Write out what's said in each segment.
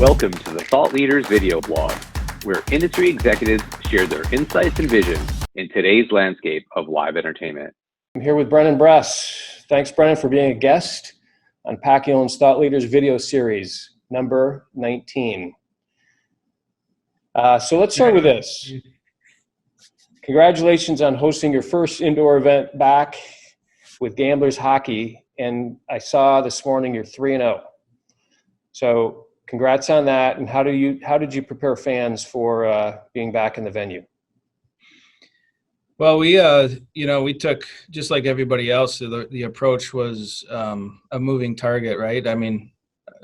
Welcome to the Thought Leaders video blog, where industry executives share their insights and vision in today's landscape of live entertainment. I'm here with Bruss. Thanks, Brennan, for being a guest on Paciolan's Thought Leaders video series, number 19. So let's start with this. Congratulations on hosting your first indoor event back with Gamblers Hockey. And I saw this morning you're 3-0. So congrats on that. And how did you prepare fans for being back in the venue? Well, we took, just like everybody else, the approach was a moving target, right? I mean,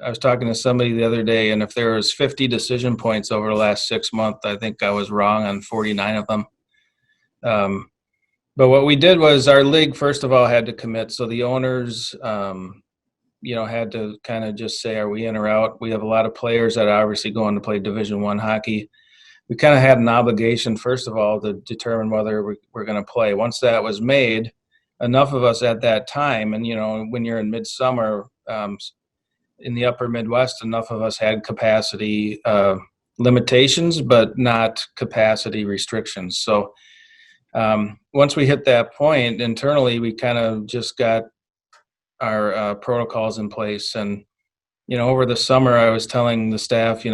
I was talking to somebody the other day, and if there was 50 decision points over the last 6 months, I think I was wrong on 49 of them. But what we did was our league, first of all, had to commit. So the owners, had to kind of just say, are we in or out? We have a lot of players that are obviously going to play Division I hockey. We kind of had an obligation, first of all, to determine whether we're going to play. Once that was made, enough of us at that time, and, when you're in midsummer in the upper Midwest, enough of us had capacity limitations, but not capacity restrictions. So once we hit that point, internally, we kind of just got our protocols in place. And, over the summer, I was telling the staff,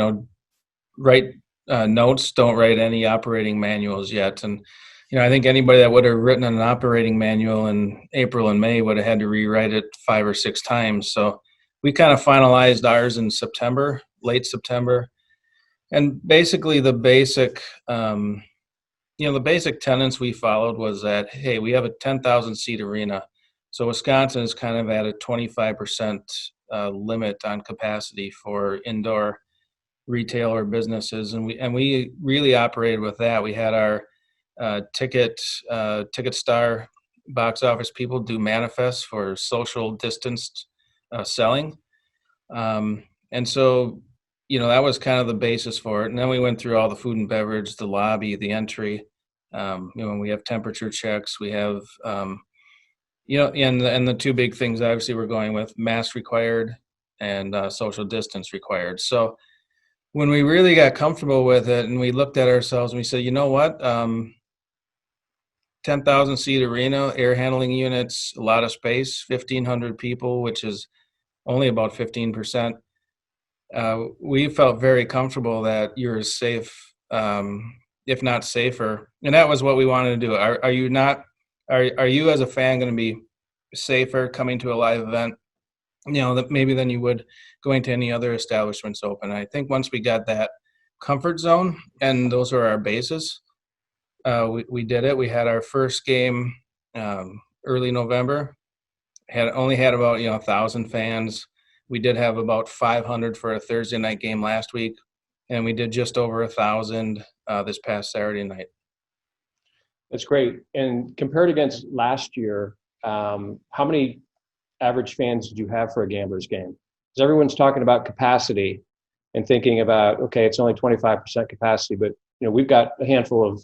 write notes, don't write any operating manuals yet. And, I think anybody that would have written an operating manual in April and May would have had to rewrite it 5 or 6 times. So we kind of finalized ours in September, late September. And basically the basic, the basic tenets we followed was that, hey, we have a 10,000 seat arena. So Wisconsin is kind of at a 25% limit on capacity for indoor retail or businesses, and we really operated with that. We had our Ticket Star box office people do manifests for social distanced selling, and so that was kind of the basis for it. And then we went through all the food and beverage, the lobby, the entry. We have temperature checks. We have and the two big things obviously we're going with: mask required and social distance required. So when we really got comfortable with it and we looked at ourselves and we said, you know what, 10,000 seat arena, air handling units, a lot of space, 1,500 people, which is only about 15%. We felt very comfortable that you're safe, if not safer. And that was what we wanted to do. Are you as a fan going to be safer coming to a live event, that maybe than you would going to any other establishments open? I think once we got that comfort zone, and those are our bases, we did it. We had our first game early November. Only had about 1,000 fans. We did have about 500 for a Thursday night game last week, and we did just over 1,000 this past Saturday night. That's great. And compared against last year, how many average fans did you have for a Gamblers game? Because everyone's talking about capacity and thinking about, okay, it's only 25% capacity, but we've got a handful of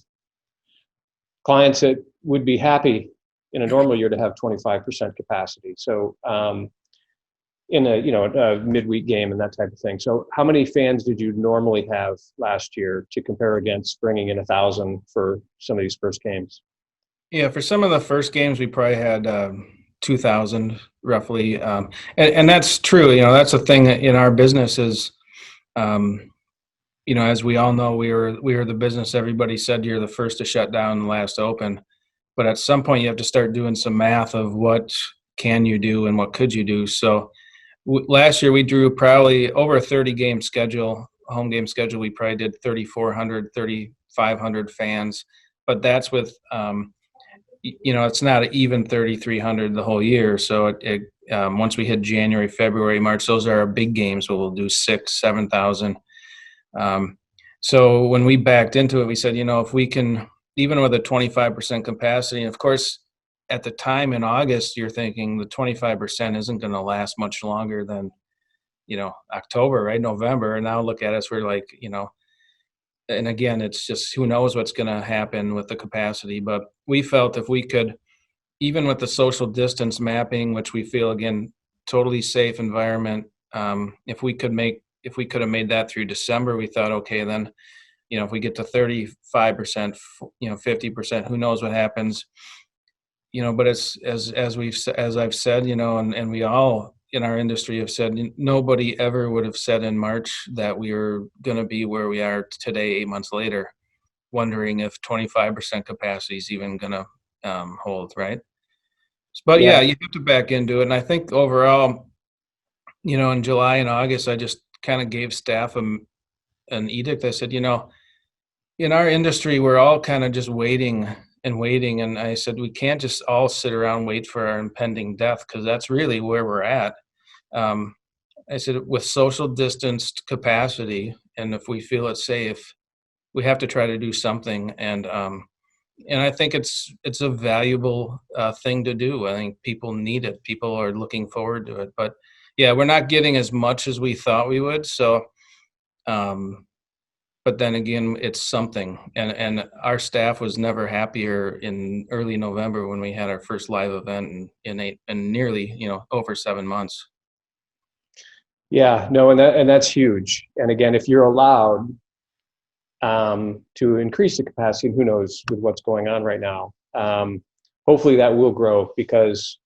clients that would be happy in a normal year to have 25% capacity. So in a midweek game and that type of thing. So how many fans did you normally have last year to compare against bringing in 1,000 for some of these first games? Yeah, for some of the first games, we probably had 2,000 roughly. And that's true. That's the thing in our business is, as we all know, we were the business everybody said you're the first to shut down and last open. But at some point you have to start doing some math of what can you do and what could you do. So last year we drew probably over a 30 game schedule, home game schedule. We probably did 3,400, 3,500 fans, but that's with, it's not even 3,300 the whole year. So once we hit January, February, March, those are our big games where we'll do 6,000, 7,000. So when we backed into it, we said, if we can, even with a 25% capacity, and of course, at the time in August, you're thinking the 25% isn't going to last much longer than, October, right? November. And now look at us, we're like, and again, it's just who knows what's going to happen with the capacity. But we felt if we could, even with the social distance mapping, which we feel, again, totally safe environment, if we could make if we could have made that through December, we thought, okay, then, if we get to 35%, 50%, who knows what happens, but it's, as I've said, and we all in our industry have said, nobody ever would have said in March that we were going to be where we are today, 8 months later, wondering if 25% capacity is even going to hold, right? But yeah, you have to back into it. And I think overall, in July and August, I just kind of gave staff an edict. I said, in our industry, we're all kind of just waiting. And I said, we can't just all sit around and wait for our impending death, because that's really where we're at. I said, with social distanced capacity, and if we feel it's safe, we have to try to do something. And I think it's a valuable thing to do. I think people need it. People are looking forward to it. But yeah, we're not getting as much as we thought we would. So, but then again, it's something. And our staff was never happier in early November when we had our first live event in nearly, over 7 months. Yeah, no, and that's huge. And again, if you're allowed to increase the capacity, and who knows with what's going on right now, hopefully that will grow, because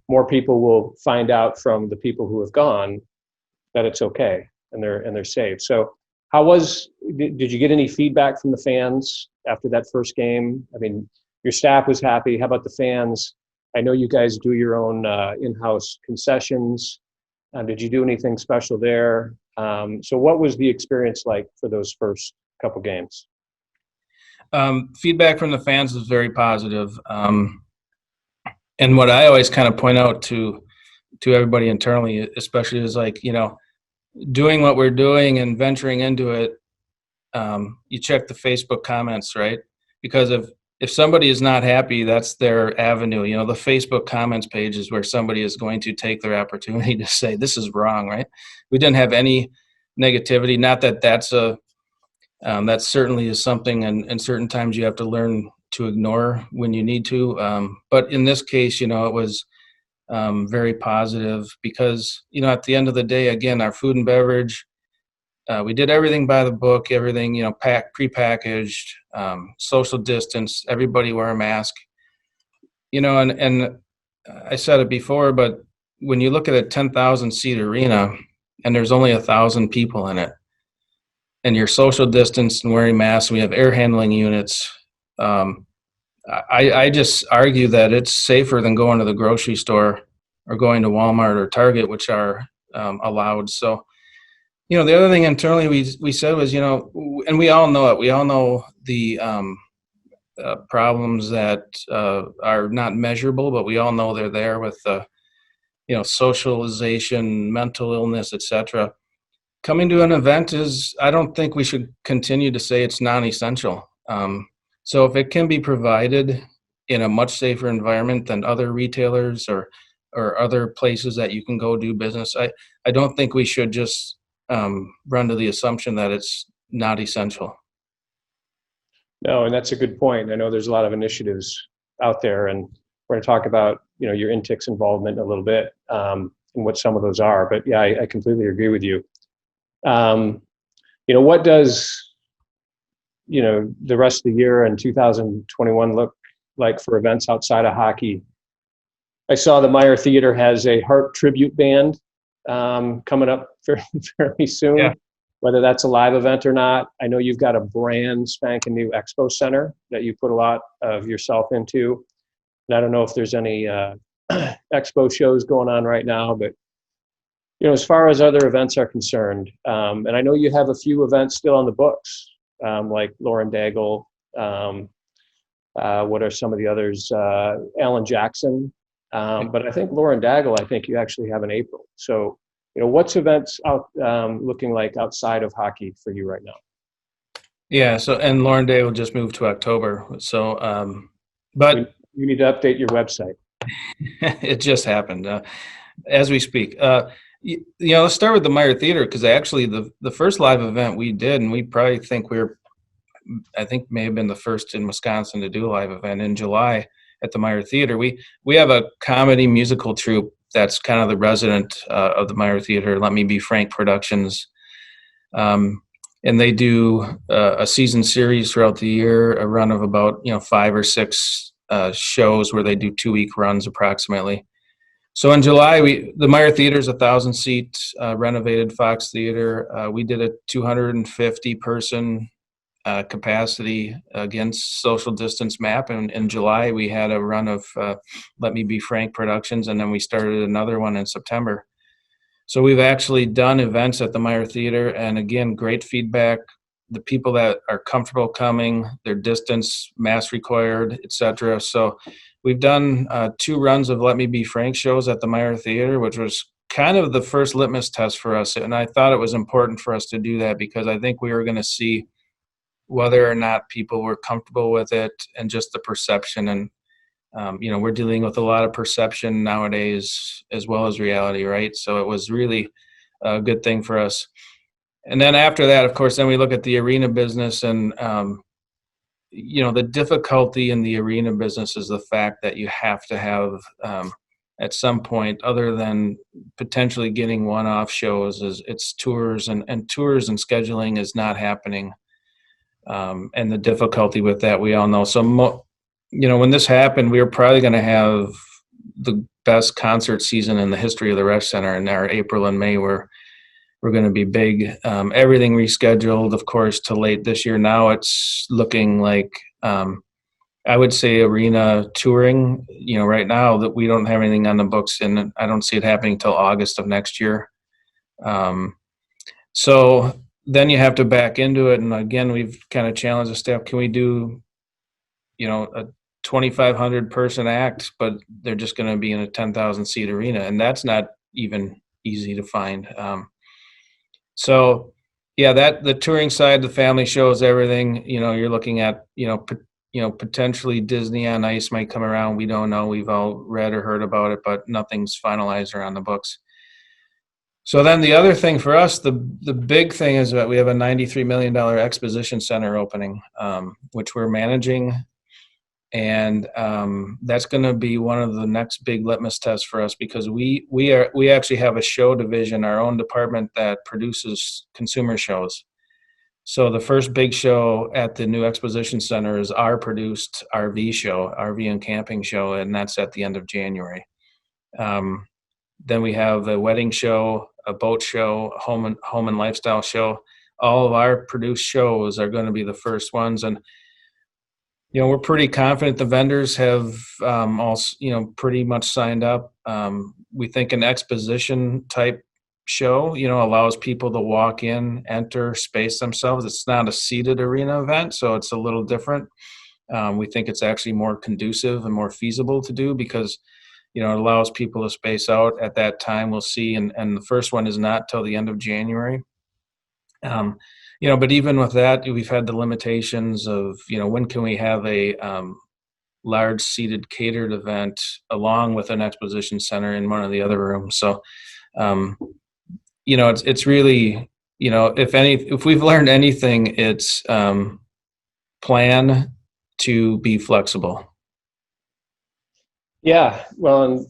more people will find out from the people who have gone that it's okay and they're safe. So did you get any feedback from the fans after that first game? I mean, your staff was happy. How about the fans? I know you guys do your own in-house concessions. Did you do anything special there? So what was the experience like for those first couple games? Feedback from the fans was very positive. And what I always kind of point out to everybody internally, especially, is like, doing what we're doing and venturing into it, you check the Facebook comments, right? Because if somebody is not happy, that's their avenue. The Facebook comments page is where somebody is going to take their opportunity to say, this is wrong, right? We didn't have any negativity. Not that that certainly is something, and certain times you have to learn to ignore when you need to. But in this case, it was very positive, because, at the end of the day, again, our food and beverage, we did everything by the book, everything, prepackaged, social distance, everybody wear a mask, and I said it before, but when you look at a 10,000 seat arena and there's only 1,000 people in it, and you're social distance and wearing masks, we have air handling units. I just argue that it's safer than going to the grocery store or going to Walmart or Target, which are allowed. So, the other thing internally we said was, and we all know it. We all know the problems that are not measurable, but we all know they're there with, socialization, mental illness, etc. Coming to an event I don't think we should continue to say it's non-essential. So if it can be provided in a much safer environment than other retailers or other places that you can go do business, I don't think we should just run to the assumption that it's not essential. No, and that's a good point. I know there's a lot of initiatives out there, and we're going to talk about, your Intix involvement in a little bit, and what some of those are. But yeah, I completely agree with you. What does, the rest of the year in 2021 look like for events outside of hockey? I saw the Meyer Theater has a Hart tribute band coming up fairly soon. Yeah. Whether that's a live event or not. I know you've got a brand spanking new expo center that you put a lot of yourself into. And I don't know if there's any expo shows going on right now, but as far as other events are concerned, and I know you have a few events still on the books, like Lauren Daigle. What are some of the others? Alan Jackson. But I think Lauren Daigle, I think you actually have in April. So, what's events out looking like outside of hockey for you right now? Yeah. So, and Lauren Daigle just moved to October. So, but you need to update your website. It just happened as we speak. Let's start with the Meyer Theater, because actually the first live event we did, and we probably think I think may have been the first in Wisconsin to do a live event in July at the Meyer Theater. We have a comedy musical troupe that's kind of the resident of the Meyer Theater, Let Me Be Frank Productions. And they do a season series throughout the year, a run of about 5 or 6 shows where they do 2-week runs approximately. So in July, the Meyer Theater is a 1,000-seat renovated Fox Theater. We did a 250-person capacity against social distance map. And in July, we had a run of Let Me Be Frank Productions, and then we started another one in September. So we've actually done events at the Meyer Theater, and again, great feedback. The people that are comfortable coming, their distance, mask required, etc. So we've done 2 runs of Let Me Be Frank shows at the Meyer Theater, which was kind of the first litmus test for us. And I thought it was important for us to do that because I think we were going to see whether or not people were comfortable with it and just the perception. And we're dealing with a lot of perception nowadays as well as reality, right? So it was really a good thing for us. And then after that, of course, then we look at the arena business, and the difficulty in the arena business is the fact that you have to have at some point, other than potentially getting one-off shows, it's tours, and tours and scheduling is not happening. And the difficulty with that, we all know. So when this happened, we were probably going to have the best concert season in the history of the Resch Center. In our April and May we're going to be big. Everything rescheduled, of course, to late this year. Now it's looking like I would say arena touring. Right now that we don't have anything on the books, and I don't see it happening till August of next year. So then you have to back into it, and again, we've kind of challenged the staff. Can we do a 2,500 person act, but they're just going to be in a 10,000 seat arena, and that's not even easy to find. So yeah, that the touring side, the family shows, everything, you're looking at, potentially Disney on Ice might come around. We don't know. We've all read or heard about it, but nothing's finalized or on the books. So then the other thing for us, the big thing is that we have a $93 million Exposition Center opening, which we're managing. And that's going to be one of the next big litmus tests for us, because we actually have a show division, our own department that produces consumer shows. So the first big show at the new Exposition Center is our produced RV show, RV and camping show, and that's at the end of January. Then we have a wedding show, a boat show, a home and lifestyle show. All of our produced shows are going to be the first ones, and we're pretty confident the vendors have also, pretty much signed up. We think an exposition type show, allows people to walk in, enter, space themselves. It's not a seated arena event, so it's a little different. We think it's actually more conducive and more feasible to do because, it allows people to space out at that time. We'll see. And the first one is not till the end of January. But even with that, we've had the limitations of, when can we have a large seated catered event along with an exposition center in one of the other rooms. So, it's really, if we've learned anything, it's plan to be flexible. Yeah, well, and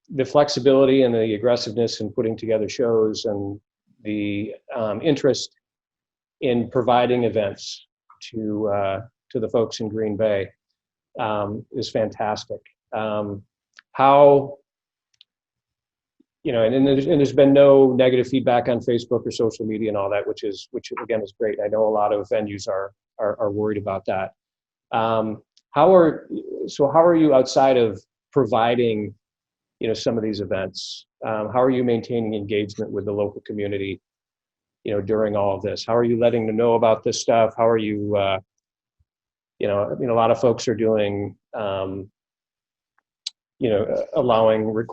the flexibility and the aggressiveness in putting together shows and the interest in providing events to the folks in Green Bay is fantastic. How, and there's been no negative feedback on Facebook or social media and all that, which again is great. I know a lot of venues are worried about that. How are you outside of providing, some of these events? How are you maintaining engagement with the local community, during all of this? How are you letting them know about this stuff? How are you, a lot of folks are doing, allowing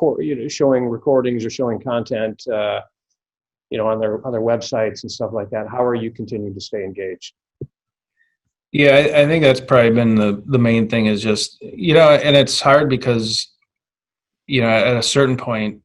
showing recordings or showing content, on their websites and stuff like that. How are you continuing to stay engaged? Yeah, I think that's probably been the main thing is just, and it's hard because, at a certain point,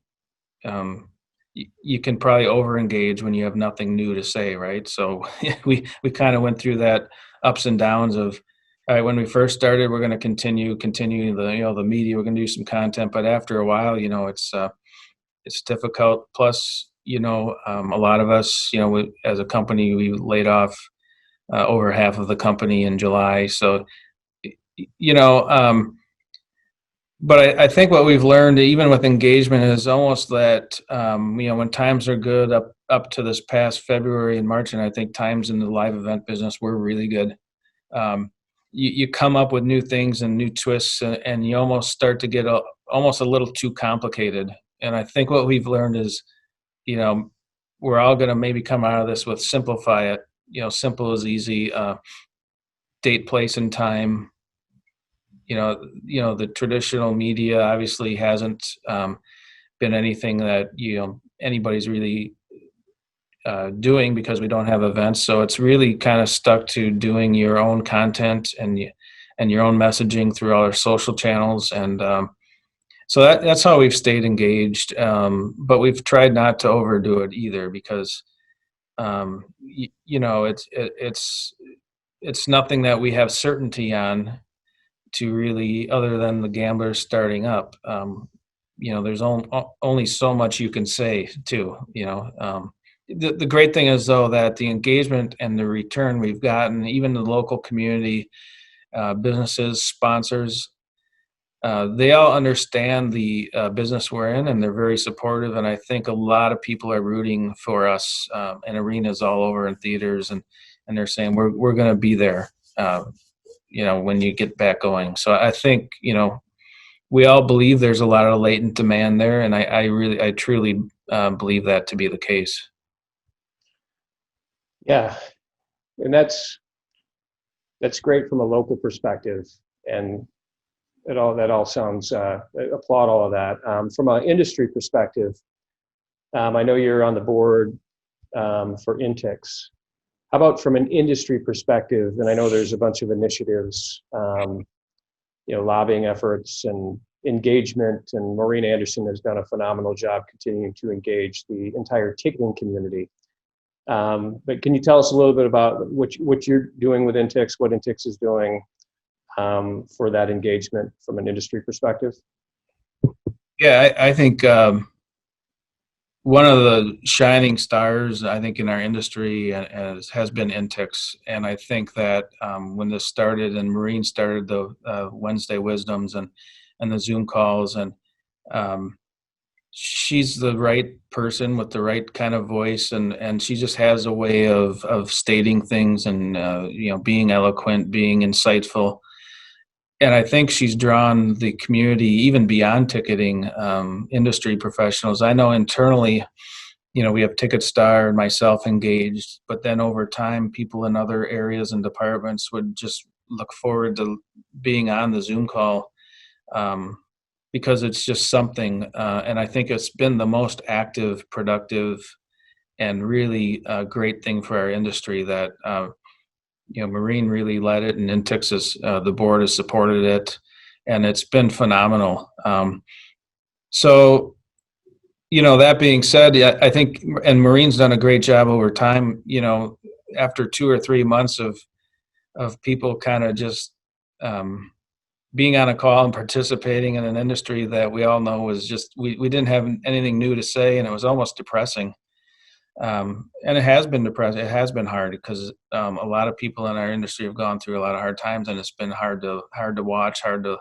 you can probably over-engage when you have nothing new to say, right? So we kind of went through that ups and downs of, all right, when we first started, we're going to continue the, the media, we're going to do some content, but after a while, it's difficult. Plus, A lot of us, as a company, we laid off over half of the company in July. So, you know, but I think what we've learned, even with engagement, is almost that, when times are good up to this past February and March, and I think times in the live event business were really good. You come up with new things and new twists, and you almost start to get almost a little too complicated. And I think what we've learned is, we're all going to maybe come out of this with simplify it. Simple is easy. Date, place, and time. The traditional media obviously hasn't been anything that anybody's really doing, because we don't have events. So it's really kind of stuck to doing your own content and your own messaging through all our social channels, and so that's how we've stayed engaged. But we've tried not to overdo it either, because it's nothing that we have certainty on to really, other than the gamblers starting up. There's only so much you can say too. The great thing is, though, that the engagement and the return we've gotten, even the local community, businesses, sponsors, they all understand the business we're in, and they're very supportive. And I think a lot of people are rooting for us in arenas all over, in theaters, and they're saying we're going to be there. When you get back going. So I think, we all believe there's a lot of latent demand there. And I truly believe that to be the case. Yeah. And that's great from a local perspective. And that all sounds, I applaud all of that. From an industry perspective, I know you're on the board for Intix. How about from an industry perspective? And I know there's a bunch of initiatives, lobbying efforts and engagement, and Maureen Anderson has done a phenomenal job continuing to engage the entire ticketing community. But can you tell us a little bit about what you're doing with Intix, what Intix is doing for that engagement from an industry perspective? Yeah, I think one of the shining stars, I think, in our industry has been Intix. And I think that when this started, and Maureen started the Wednesday Wisdoms and the Zoom calls, and she's the right person with the right kind of voice, and she just has a way of stating things, and being eloquent, being insightful. And I think she's drawn the community, even beyond ticketing, industry professionals. I know internally, we have TicketStar and myself engaged, but then over time, people in other areas and departments would just look forward to being on the Zoom call, because it's just something. And I think it's been the most active, productive, and really great thing for our industry that Maureen really led it, and Intix, the board has supported it, and it's been phenomenal. So, that being said, I think, and Maureen's done a great job over time, after 2 or 3 months of people kind of just being on a call and participating in an industry that we all know was just, we didn't have anything new to say, and it was almost depressing. And it has been depressing. It has been hard, because a lot of people in our industry have gone through a lot of hard times, and it's been hard to watch, hard to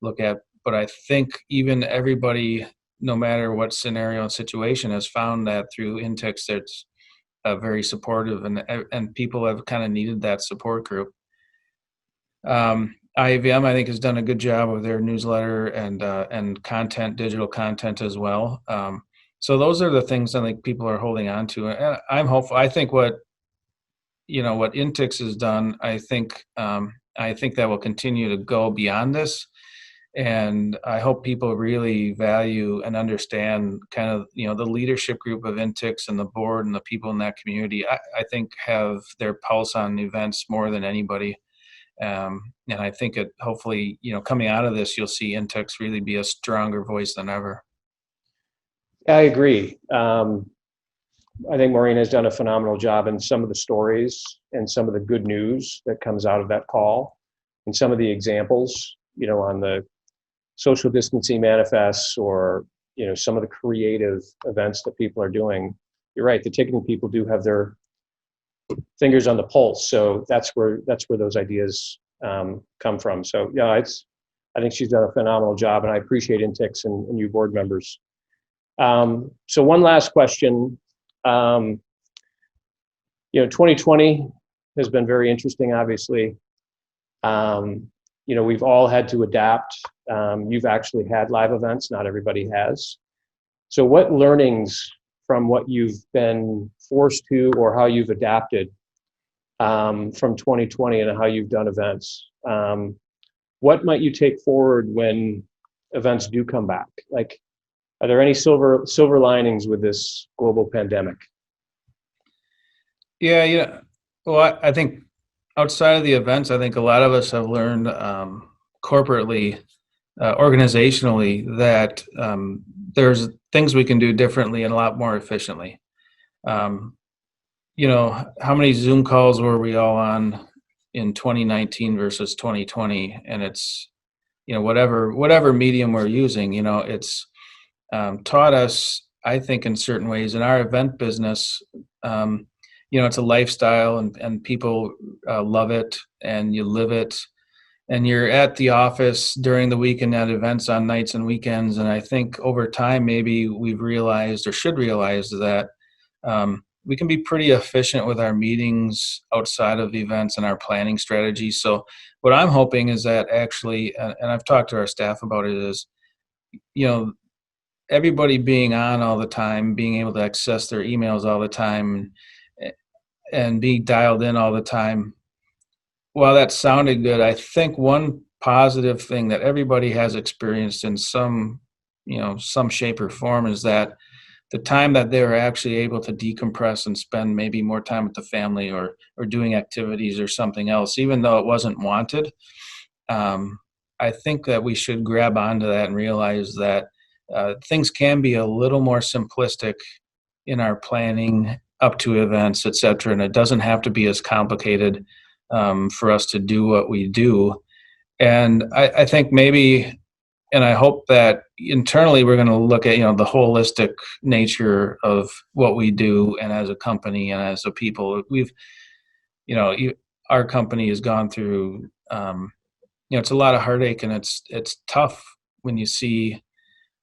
look at. But I think even everybody, no matter what scenario and situation, has found that through Intix, it's very supportive, and people have kind of needed that support group. IAVM, I think, has done a good job with their newsletter and content, digital content as well. So those are the things I think people are holding on to, and I'm hopeful. I think what Intix has done, I think that will continue to go beyond this, and I hope people really value and understand kind of the leadership group of Intix and the board and the people in that community. I think have their pulse on events more than anybody, and I think it hopefully coming out of this, you'll see Intix really be a stronger voice than ever. I agree. I think Maureen has done a phenomenal job in some of the stories and some of the good news that comes out of that call, and some of the examples, on the social distancing manifests, or some of the creative events that people are doing. You're right. The ticketing people do have their fingers on the pulse. So that's where those ideas come from. So yeah, I think she's done a phenomenal job, and I appreciate Intix and you board members. So one last question. 2020 has been very interesting, obviously. We've all had to adapt. You've actually had live events, not everybody has. So what learnings from what you've been forced to, or how you've adapted from 2020 and how you've done events? What might you take forward when events do come back? Like, are there any silver linings with this global pandemic? Yeah. Well, I think outside of the events, I think a lot of us have learned corporately, organizationally, that there's things we can do differently and a lot more efficiently. How many Zoom calls were we all on in 2019 versus 2020? And it's, whatever medium we're using, it's taught us, I think, in certain ways in our event business, it's a lifestyle, and people love it, and you live it, and you're at the office during the week and at events on nights and weekends. And I think over time, maybe we've realized, or should realize, that we can be pretty efficient with our meetings outside of events and our planning strategies. So what I'm hoping is that actually, and I've talked to our staff about it, is, everybody being on all the time, being able to access their emails all the time, and be dialed in all the time. While that sounded good, I think one positive thing that everybody has experienced in some shape or form is that the time that they were actually able to decompress and spend maybe more time with the family, or doing activities or something else, even though it wasn't wanted. I think that we should grab onto that and realize that things can be a little more simplistic in our planning up to events, et cetera. And it doesn't have to be as complicated for us to do what we do. And I think maybe, and I hope that internally we're going to look at, the holistic nature of what we do, and as a company and as a people. Our company has gone through, it's a lot of heartache, and it's tough when you see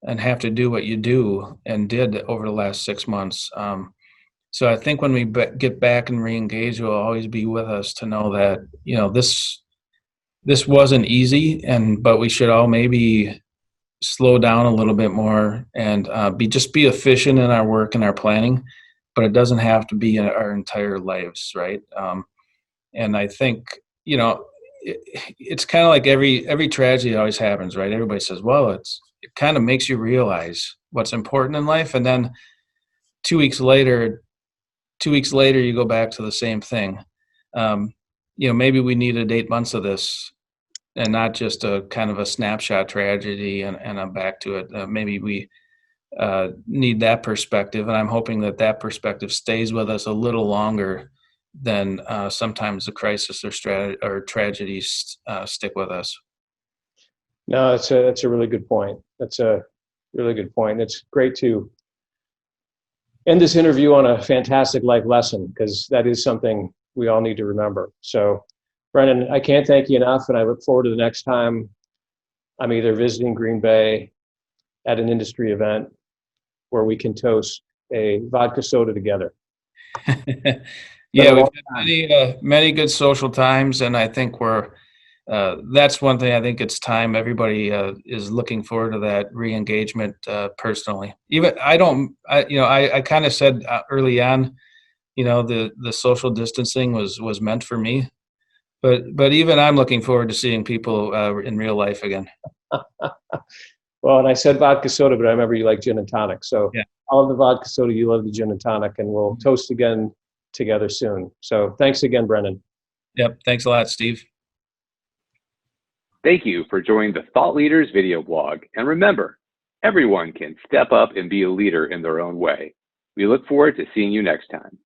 and have to do what you do and did over the last 6 months. So I think when we get back and re-engage, you'll always be with us to know that, this wasn't easy, but we should all maybe slow down a little bit more and be efficient in our work and our planning, but it doesn't have to be our entire lives, right? And I think, it's kind of like every tragedy always happens, right? Everybody says, well, it kind of makes you realize what's important in life, and then 2 weeks later, you go back to the same thing. Maybe we needed 8 months of this, and not just a kind of a snapshot tragedy and I'm back to it. Maybe we need that perspective, and I'm hoping that perspective stays with us a little longer than sometimes the crisis or tragedies stick with us. No, that's a really good point. That's a really good point. It's great to end this interview on a fantastic life lesson, because that is something we all need to remember. So, Brendan, I can't thank you enough, and I look forward to the next time I'm either visiting Green Bay at an industry event where we can toast a vodka soda together. Yeah, we've had many good social times, and I think that's one thing. I think it's time everybody is looking forward to that re-engagement personally. Even I kind of said early on, the social distancing was meant for me, but even I'm looking forward to seeing people in real life again. Well, and I said vodka soda, but I remember you like gin and tonic. So yeah. I love the vodka soda, you love the gin and tonic, and we'll toast again together soon. So thanks again, Brendan. Yep. Thanks a lot, Steve. Thank you for joining the Thought Leaders video blog. And remember, everyone can step up and be a leader in their own way. We look forward to seeing you next time.